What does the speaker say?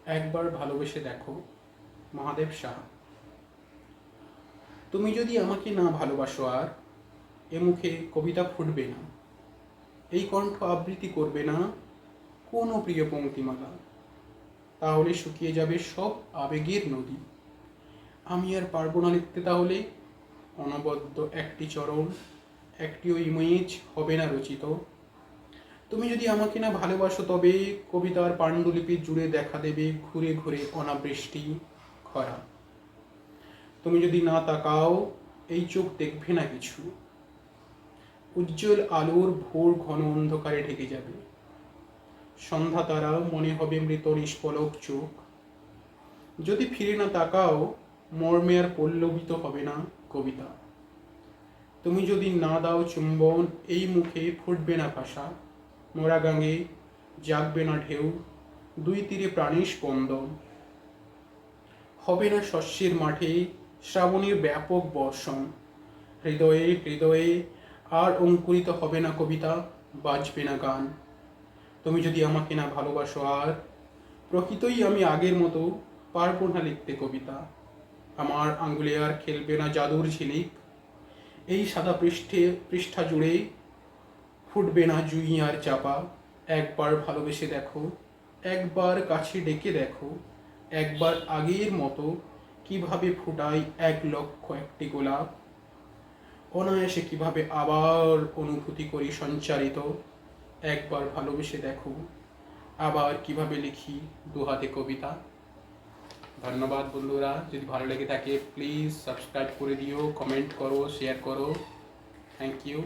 একবার ভালোবেসে দেখো। মহাদেব সাহা। তুমি যদি আমাকে না ভালোবাসো আর, এ মুখে কবিতা ফুটবে না, এই কণ্ঠ আবৃত্তি করবে না কোনো প্রিয় পংক্তিমালা। তাহলে শুকিয়ে যাবে সব আবেগের নদী। আমি আর পারবো না লিখতে তাহলে অনবদ্য একটি চরণ, একটিও ইমেজ হবে না রচিত। তুমি যদি আমাকে না ভালোবাসো তবে কবিতার পাণ্ডুলিপি জুড়ে দেখা দেবে ঘুরে ঘুরে অনাবৃষ্টি, খরা। তুমি যদি না তাকাও এই চোখ দেখবে না কিছু। উজ্জ্বল আলোর ভোর ঘন অন্ধকারে ঢেকে যাবে। সন্ধ্যা তারা মনে হবে মৃত নিষ্পলক চোখ। যদি ফিরে না তাকাও মর্মে আর পল্লবিত হবে না কবিতা। তুমি যদি না দাও চুম্বন এই মুখে ফুটবে না ভাষা। মোরা গাঙে জাগবে না ঢেউ, দুই তীরে প্রাণীর স্পন্দন। হবে না শস্যের মাঠে শ্রাবণের ব্যাপক বর্ষণ। হৃদয়ে হৃদয়ে আর অঙ্কুরিত হবে না কবিতা, বাজবে না গান। তুমি যদি আমাকে না ভালোবাসো আর, প্রকৃতই আমি আগের মতো পারবো না লিখতে কবিতা। আমার আঙ্গুলে আর খেলবে না জাদুর ঝিলিক। এই সাদা পৃষ্ঠা জুড়ে ফুটবে না জুঁই আর চাপা। একবার ভালোবেসে দেখো, একবার কাছে ডেকে দেখো, একবার আগের মতো কিভাবে ফুটাই 1,00,000 গোলাপ। অনায়াসে কিভাবে আবার অনুভূতি করি সঞ্চারিত। একবার ভালোবেসে দেখো, আবার কিভাবে লিখি দুহাতে কবিতা। ধন্যবাদ বন্ধুরা, যদি ভালো লেগে থাকে প্লিজ সাবস্ক্রাইব করে দিও, কমেন্ট করো, শেয়ার করো। Thank you.